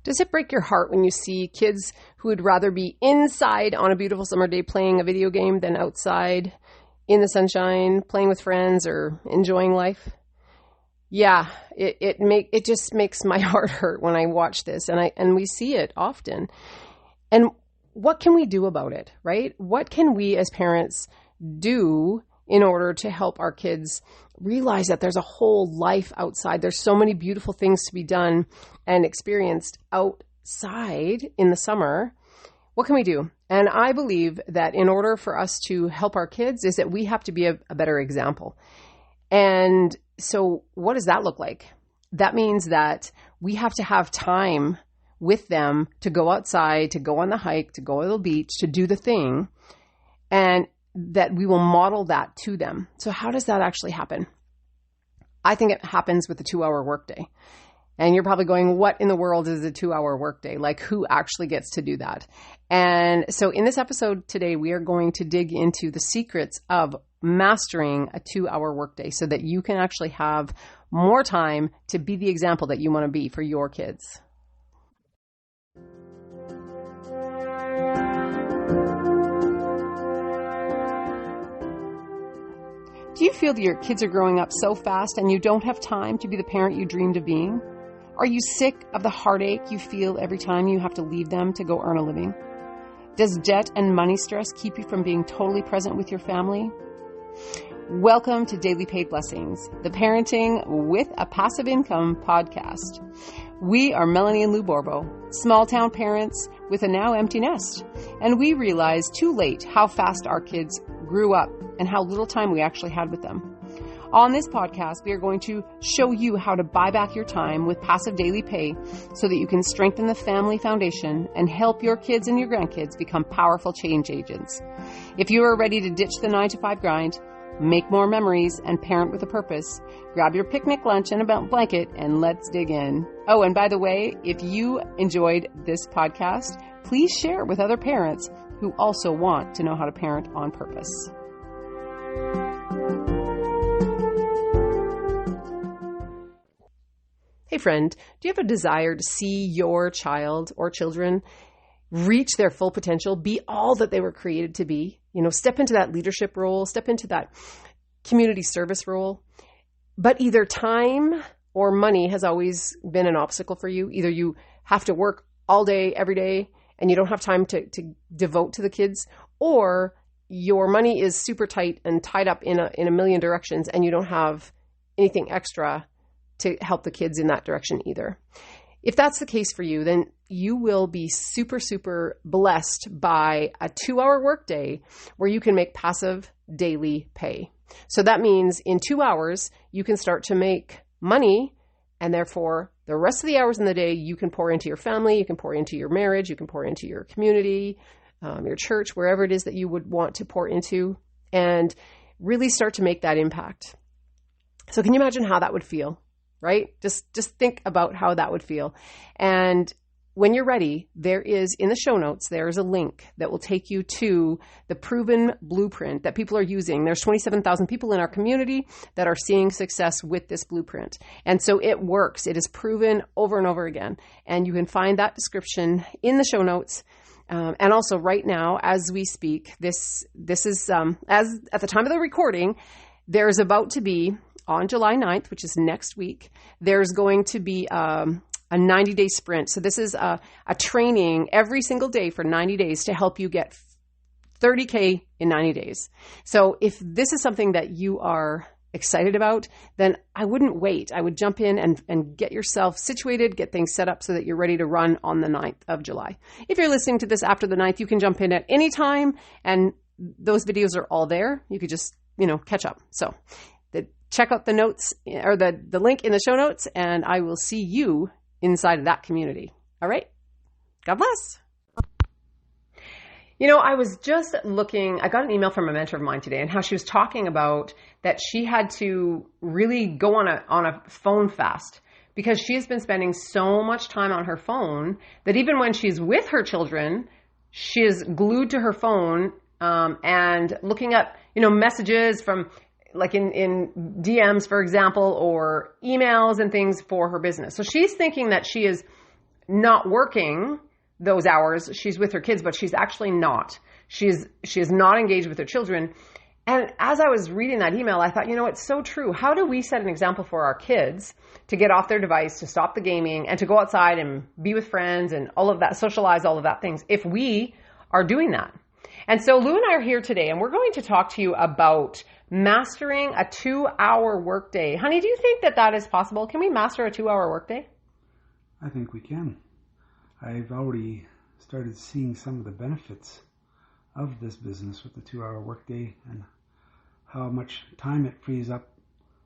Does it break your heart when you see kids who would rather be inside on a beautiful summer day playing a video game than outside in the sunshine, playing with friends or enjoying life? Yeah, it just makes my heart hurt when I watch this, and we see it often. And what can we do about it, right? What can we as parents do in order to help our kids realize that there's a whole life outside? There's so many beautiful things to be done and experienced outside in the summer. What can we do? And I believe that in order for us to help our kids is that we have to be a better example. And so what does that look like? That means that we have to have time with them to go outside, to go on the hike, to go to the beach, to do the thing, and that we will model that to them. So how does that actually happen? I think it happens with the 2-hour workday. And you're probably going, what in the world is a 2-hour workday? Like, who actually gets to do that? And so in this episode today, we are going to dig into the secrets of mastering a 2-hour workday so that you can actually have more time to be the example that you want to be for your kids. Do you feel that your kids are growing up so fast and you don't have time to be the parent you dreamed of being? Are you sick of the heartache you feel every time you have to leave them to go earn a living? Does debt and money stress keep you from being totally present with your family? Welcome to Daily Paid Blessings, the Parenting with a Passive Income podcast. We are Melanie and Lou Borbo, small town parents with a now empty nest, and we realized too late how fast our kids grew up and how little time we actually had with them. On this podcast, we are going to show you how to buy back your time with passive daily pay so that you can strengthen the family foundation and help your kids and your grandkids become powerful change agents. If you are ready to ditch the 9-to-5 grind, make more memories, and parent with a purpose, grab your picnic lunch and a blanket and let's dig in. Oh, and by the way, if you enjoyed this podcast, please share it with other parents who also want to know how to parent on purpose. Hey friend, do you have a desire to see your child or children reach their full potential, be all that they were created to be? You know, step into that leadership role, step into that community service role. But either time or money has always been an obstacle for you. Either you have to work all day, every day, and you don't have time to devote to the kids, or your money is super tight and tied up in a million directions and you don't have anything extra to help the kids in that direction either. If that's the case for you, then you will be super, super blessed by a 2-hour workday where you can make passive daily pay. So that means in 2 hours, you can start to make money, and therefore the rest of the hours in the day, you can pour into your family, you can pour into your marriage, you can pour into your community, your church, wherever it is that you would want to pour into, and really start to make that impact. So can you imagine how that would feel? Right? Just think about how that would feel. And when you're ready, there is in the show notes, there is a link that will take you to the proven blueprint that people are using. There's 27,000 people in our community that are seeing success with this blueprint. And so it works. It is proven over and over again. And you can find that description in the show notes. And also right now, as we speak, this is, as at the time of the recording, there's about to be on July 9th, which is next week, there's going to be a 90-day sprint. So this is a training every single day for 90 days to help you get 30K in 90 days. So if this is something that you are excited about, then I wouldn't wait. I would jump in and get yourself situated, get things set up so that you're ready to run on the 9th of July. If you're listening to this after the 9th, you can jump in at any time, and those videos are all there. You could just, catch up. So check out the notes or the link in the show notes, and I will see you inside of that community. All right. God bless. I was just looking, I got an email from a mentor of mine today and how she was talking about that she had to really go on a phone fast because she has been spending so much time on her phone that even when she's with her children, she is glued to her phone and looking at, messages from like in DMs, for example, or emails and things for her business. So she's thinking that she is not working those hours. She's with her kids, but she's actually not. She is not engaged with her children. And as I was reading that email, I thought, it's so true. How do we set an example for our kids to get off their device, to stop the gaming, and to go outside and be with friends and all of that, socialize, all of that things, if we are doing that? And so Lou and I are here today, and we're going to talk to you about mastering a 2-hour workday. Honey, do you think that is possible? Can we master a 2-hour workday? I think we can. I've already started seeing some of the benefits of this business with the 2-hour workday and how much time it frees up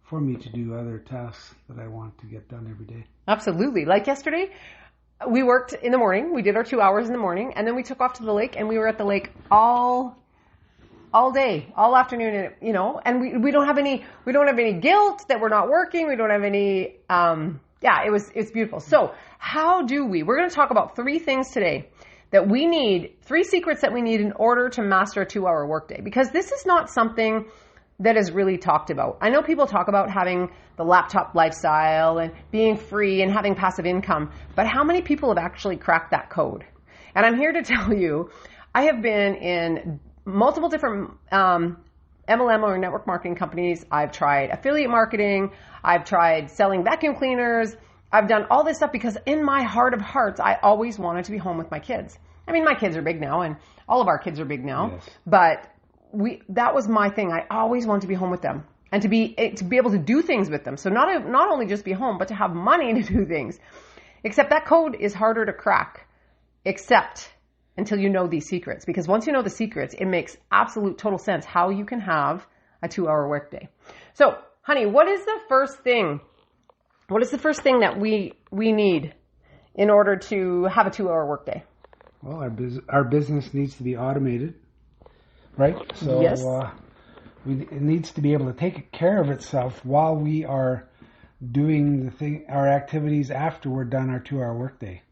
for me to do other tasks that I want to get done every day. Absolutely. Like yesterday, we worked in the morning. We did our 2 hours in the morning, and then we took off to the lake, and we were at the lake all day, all afternoon, and we don't have any guilt that we're not working. We don't have any, it's beautiful. So how do we're going to talk about 3 things today that we need, 3 secrets that we need in order to master a 2-hour workday, because this is not something that is really talked about. I know people talk about having the laptop lifestyle and being free and having passive income, but how many people have actually cracked that code? And I'm here to tell you, I have been in multiple different MLM or network marketing companies. I've tried affiliate marketing. I've tried selling vacuum cleaners. I've done all this stuff because in my heart of hearts, I always wanted to be home with my kids. I mean, my kids are big now, and all of our kids are big now, yes. But that was my thing. I always wanted to be home with them and to be able to do things with them. So not only just be home, but to have money to do things. Except that code is harder to crack, except until you know these secrets. Because once you know the secrets, it makes absolute total sense how you can have a 2-hour workday. So, honey, what is the first thing? What is the first thing that we need in order to have a 2-hour workday? Well, our business needs to be automated. Right? So yes. It needs to be able to take care of itself while we are doing our activities after we're done our 2-hour workday.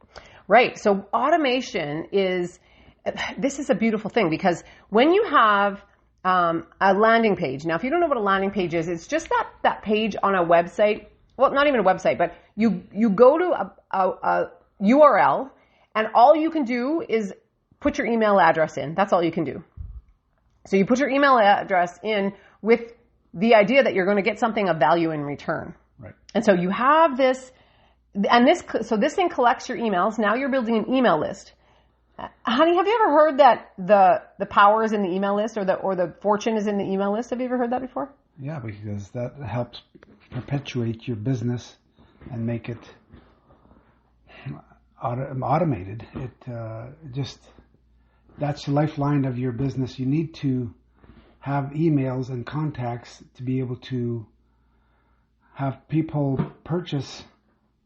Right. So automation this is a beautiful thing, because when you have a landing page, now if you don't know what a landing page is, it's just that page on a website. Well, not even a website, but you go to a URL, and all you can do is put your email address in. That's all you can do. So you put your email address in with the idea that you're going to get something of value in return. Right. And so you have this, and this thing collects your emails. Now you're building an email list. Honey, have you ever heard that the power is in the email list, or the fortune is in the email list? Have you ever heard that before? Yeah, because that helps perpetuate your business and make it automated. That's the lifeline of your business. You need to have emails and contacts to be able to have people purchase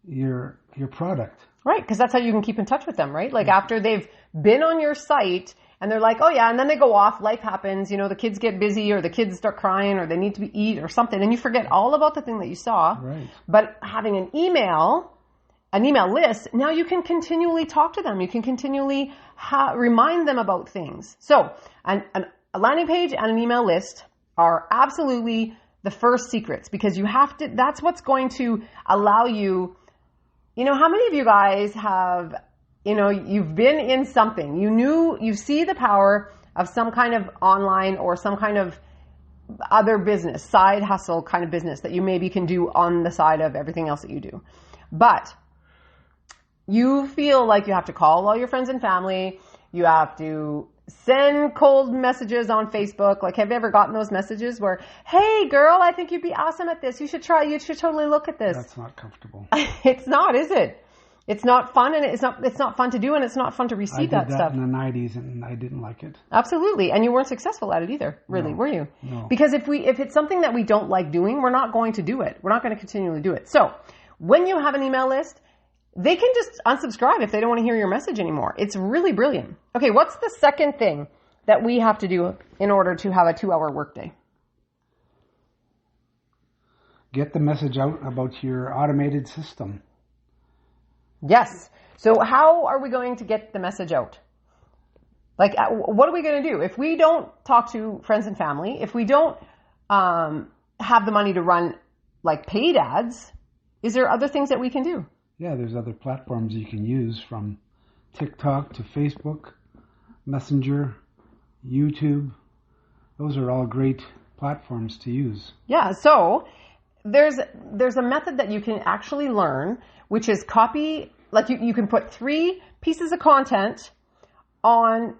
your product. Right, because that's how you can keep in touch with them, right? Like after they've been on your site and they're like, oh yeah, and then they go off, life happens, the kids get busy, or the kids start crying, or they need to eat or something, and you forget all about the thing that you saw. Right. But having an email list, now you can continually talk to them. You can continually remind them about things. So a landing page and an email list are absolutely the first secrets, because that's what's going to allow you, how many of you guys have, you've been in something, you see the power of some kind of online or some kind of other business, side hustle kind of business that you maybe can do on the side of everything else that you do. But you feel like you have to call all your friends and family. You have to send cold messages on Facebook. Like, have you ever gotten those messages where, hey girl, I think you'd be awesome at this. You should totally look at this. That's not comfortable. It's not, is it? It's not fun, and it's not fun to do, and it's not fun to receive that stuff. I did that in the 90s, and I didn't like it. Absolutely. And you weren't successful at it either, really, were you? No. Because if it's something that we don't like doing, we're not going to do it. We're not going to continually do it. So when you have an email list, they can just unsubscribe if they don't want to hear your message anymore. It's really brilliant. Okay, what's the second thing that we have to do in order to have a 2-hour workday? Get the message out about your automated system. Yes. So how are we going to get the message out? Like, what are we going to do? If we don't talk to friends and family, if we don't have the money to run like paid ads, is there other things that we can do? Yeah, there's other platforms you can use, from TikTok to Facebook, Messenger, YouTube. Those are all great platforms to use. Yeah, so there's a method that you can actually learn, which is copy, like you can put 3 pieces of content on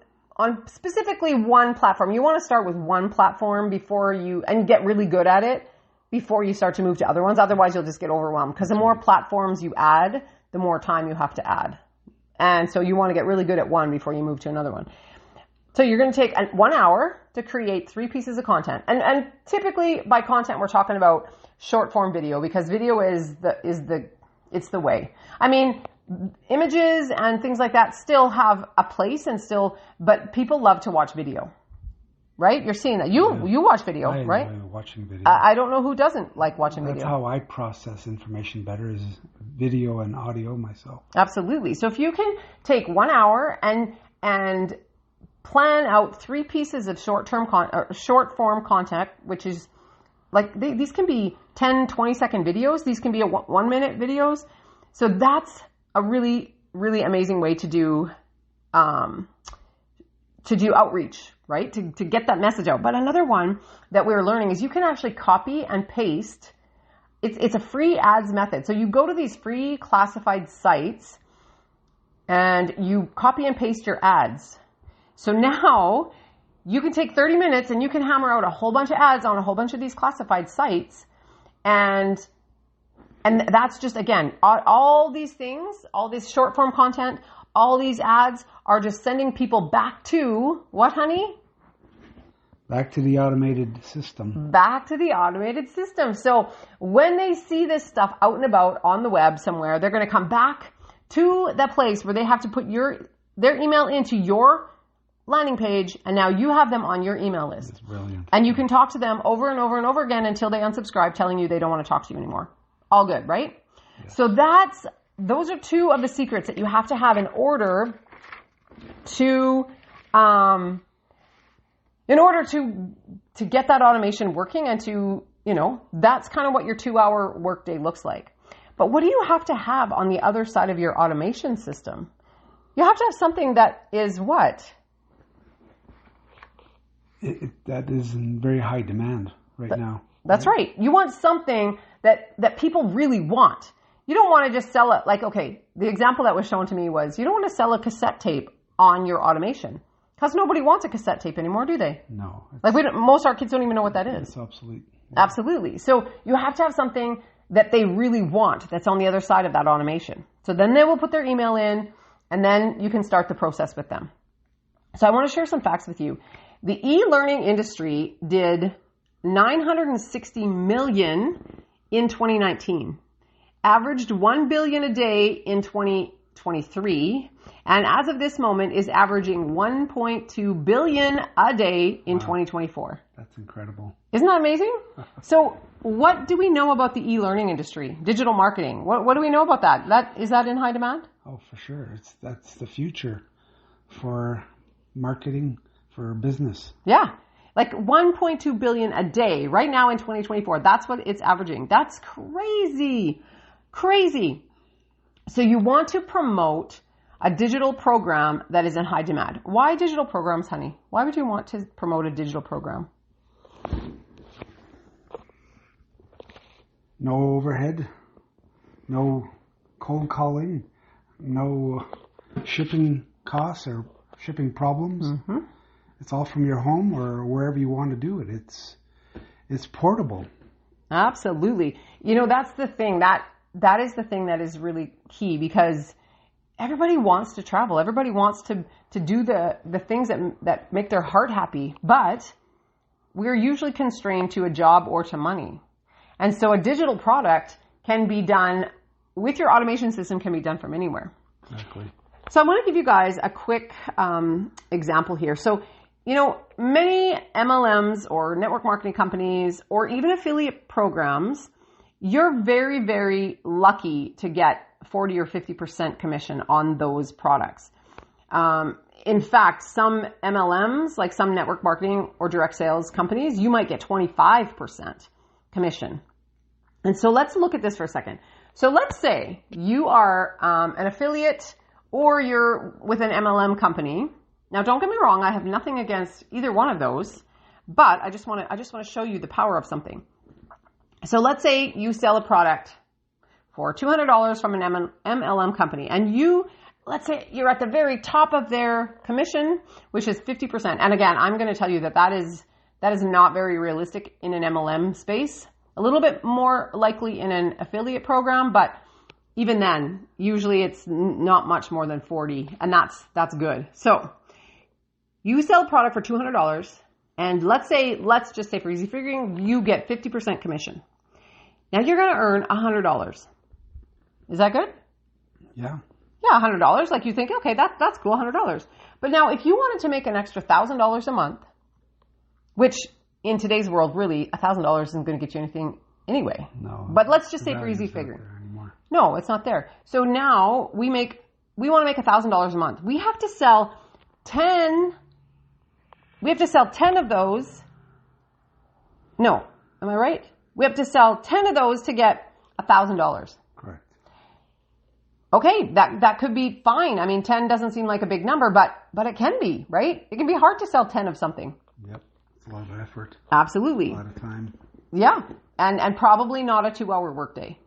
specifically one platform. You want to start with one platform and get really good at it before you start to move to other ones. Otherwise, you'll just get overwhelmed, because the more platforms you add, the more time you have to add. And so you want to get really good at one before you move to another one. So you're going to take 1 hour to create 3 pieces of content. And typically by content, we're talking about short form video, because video is the way. I mean, images and things like that still have a place but people love to watch video, right? You're seeing that. You watch video, right? I enjoy watching video. I don't know who doesn't like watching video. That's how I process information better, is video and audio myself. Absolutely. So if you can take 1 hour and plan out 3 pieces of short form content, which is like these can be 10, 20-second videos. These can be 1-minute videos. So that's a really, really amazing way to do outreach, right? To get that message out. But another one that we're learning is you can actually copy and paste. It's a free ads method. So you go to these free classified sites and you copy and paste your ads. So now you can take 30 minutes and you can hammer out a whole bunch of ads on a whole bunch of these classified sites. And that's just, again, all these things, all this short form content, all these ads are just sending people back to what, honey? Back to the automated system. Back to the automated system. So when they see this stuff out and about on the web somewhere, they're going to come back to the place where they have to put their email into your landing page, and now you have them on your email list. That's brilliant. And you can talk to them over and over and over again until they unsubscribe, telling you they don't want to talk to you anymore. All good, right? Yes. So those are 2 of the secrets that you have to have in order to get that automation working, and to, that's kind of what your 2-hour workday looks like. But what do you have to have on the other side of your automation system? You have to have something that is what? That is in very high demand now. That's right. You want something that people really want. You don't want to just sell it like, okay, the example that was shown to me was, you don't want to sell a cassette tape on your automation, because nobody wants a cassette tape anymore, do they? No. Like most of our kids don't even know what that is. It's obsolete. Yeah. Absolutely. So you have to have something that they really want that's on the other side of that automation. So then they will put their email in, and then you can start the process with them. So I want to share some facts with you. The e-learning industry did $960 million in 2019, averaged $1 billion a day in 2023, and as of this moment is averaging $1.2 billion a day in 2024. That's incredible. Isn't that amazing? So what do we know about the e-learning industry? Digital marketing. What do we know about that? Is that in high demand? Oh, for sure. That's the future for marketing, for business. Yeah. Like 1.2 billion a day right now in 2024. That's what it's averaging. That's crazy. Crazy. So you want to promote a digital program that is in high demand. Why digital programs, honey? Why would you want to promote a digital program? No overhead, no cold calling, no shipping costs or shipping problems. Mm-hmm. It's all from your home or wherever you want to do it. It's portable. Absolutely. That's the thing. That is the thing that is really key, because everybody wants to travel. Everybody wants to do the things that make their heart happy, but we're usually constrained to a job or to money. And so a digital product can be done with your automation system, can be done from anywhere. Exactly. So I want to give you guys a quick example here. So, many MLMs or network marketing companies or even affiliate programs, you're very, very lucky to get 40 or 50% commission on those products. In fact, some MLMs, like some network marketing or direct sales companies, you might get 25% commission. And so let's look at this for a second. So let's say you are an affiliate or you're with an MLM company. Now, don't get me wrong. I have nothing against either one of those, but I just want to show you the power of something. So let's say you sell a product for $200 from an MLM company, and let's say you're at the very top of their commission, which is 50%. And again, I'm going to tell you that is not very realistic in an MLM space. A little bit more likely in an affiliate program, but even then, usually it's not much more than 40, and that's good. So you sell a product for $200, and let's just say for easy figuring, you get 50% commission. Now you're going to earn $100. Is that good? Yeah. Yeah, $100. Like you think, okay, that's cool, $100. But now if you wanted to make an extra $1,000 a month, which in today's world, really, $1,000 isn't going to get you anything anyway. No. But let's just say for easy figuring. No, it's not there. So now we want to make $1,000 a month. We have to sell 10 of those. No, am I right? We have to sell 10 of those to get $1,000. Correct. Okay, that could be fine. I mean, 10 doesn't seem like a big number, but it can be, right? It can be hard to sell 10 of something. Yep. It's a lot of effort. Absolutely. A lot of time. Yeah. And probably not a 2-hour workday.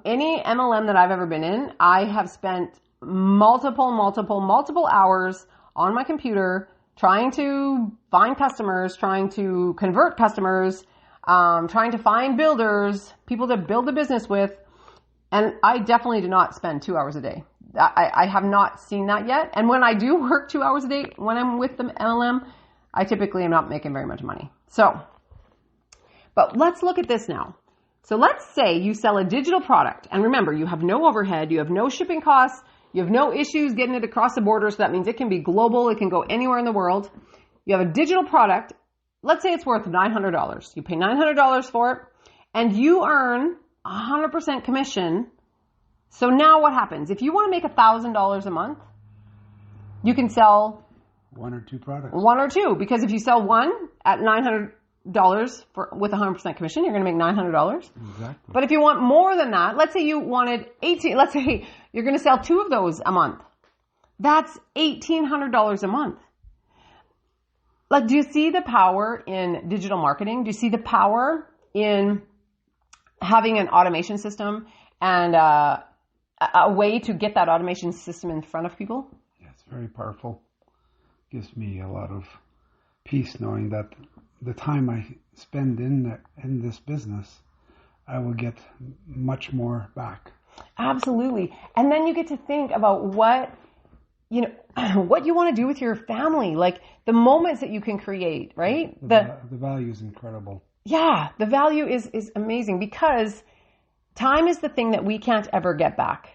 Any MLM that I've ever been in, I have spent multiple hours on my computer trying to find customers, trying to convert customers, trying to find builders, people to build a business with. And I definitely do not spend 2 hours a day. I have not seen that yet. And when I do work 2 hours a day, when I'm with the MLM, I typically am not making very much money. But let's look at this now. So let's say you sell a digital product. And remember, you have no overhead, you have no shipping costs, you have no issues getting it across the border. So that means it can be global, it can go anywhere in the world. You have a digital product. Let's say it's worth $900. You pay $900 for it and you earn 100% commission. So now what happens? If you want to make $1,000 a month, you can sell one or two products. One or two, because if you sell one at $900 with 100% commission, you're going to make $900. Exactly. But if you want more than that, let's say you wanted 18, let's say you're going to sell 2 of those a month. That's $1,800 a month. Like, do you see the power in digital marketing? Do you see the power in having an automation system and a way to get that automation system in front of people? Yeah, it's very powerful. Gives me a lot of peace knowing that the time I spend in this business, I will get much more back. Absolutely. And then you get to think about what you want to do with your family, like the moments that you can create, right? The value is incredible. Yeah, the value is amazing because time is the thing that we can't ever get back.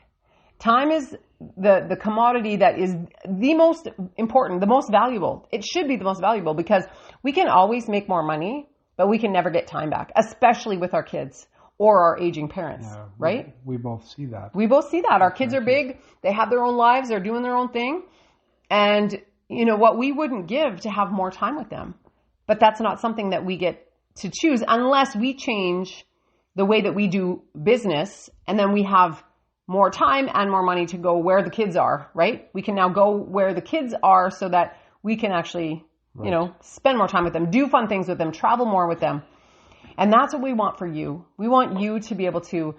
Time is the commodity that is the most important, the most valuable. It should be the most valuable because we can always make more money, but we can never get time back, especially with our kids or our aging parents, right? We both see that. We both see that. Our kids are big. They have their own lives. They're doing their own thing. And you know what? We wouldn't give to have more time with them. But that's not something that we get to choose unless we change the way that we do business, and then we have more time and more money to go where the kids are, right? We can now go where the kids are so that we can actually, spend more time with them, do fun things with them, travel more with them. And that's what we want for you. We want you to be able to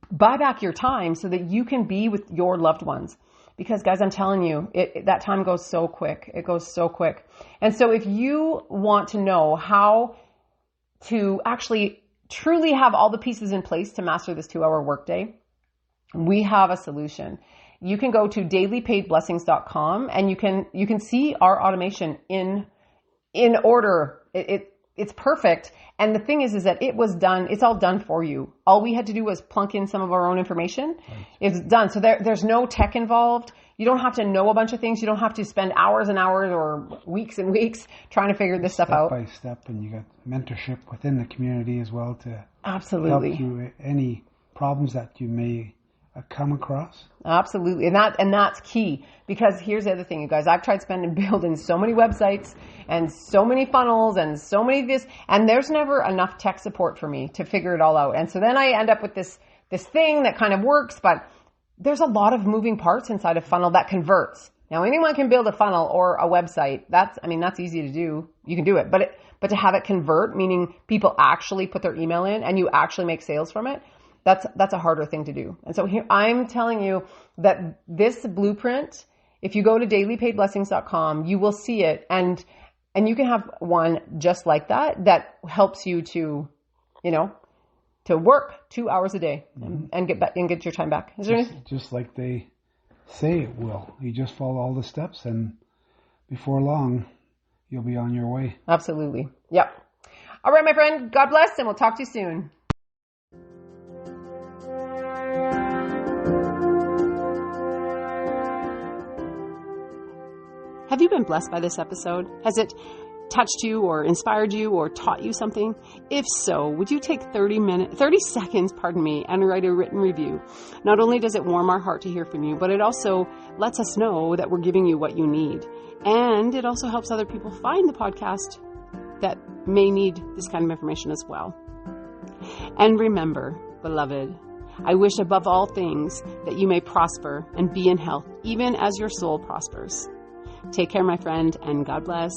buy back your time so that you can be with your loved ones. Because guys, I'm telling you, that time goes so quick. It goes so quick. And so if you want to know how to actually truly have all the pieces in place to master this 2-hour workday, we have a solution. You can go to dailypaidblessings.com and you can see our automation in order. It's perfect. And the thing is that it was done. It's all done for you. All we had to do was plunk in some of our own information. Right. It's done. So there's no tech involved. You don't have to know a bunch of things. You don't have to spend hours and hours or weeks and weeks trying to figure this stuff out. Step by step. And you got mentorship within the community as well to absolutely help you any problems that you may come across. Absolutely. And that's key, because here's the other thing, you guys. I've tried building so many websites and so many funnels and so many this, and there's never enough tech support for me to figure it all out. And so then I end up with this thing that kind of works, but there's a lot of moving parts inside a funnel that converts. Now, anyone can build a funnel or a website. That's easy to do. You can do it, but to have it convert, meaning people actually put their email in and you actually make sales from it, that's a harder thing to do. And so here I'm telling you that this blueprint, if you go to dailypaidblessings.com, you will see it, and you can have one just like that helps you to, to work 2 hours a day and get your time back. Is there anything? Just like they say it will. You just follow all the steps, and before long, you'll be on your way. Absolutely. Yep. All right, my friend. God bless, and we'll talk to you soon. Have you been blessed by this episode? Has it touched you or inspired you or taught you something? If so, would you take 30 seconds, and write a written review? Not only does it warm our heart to hear from you, but it also lets us know that we're giving you what you need. And it also helps other people find the podcast that may need this kind of information as well. And remember, beloved, I wish above all things that you may prosper and be in health, even as your soul prospers. Take care, my friend, and God bless.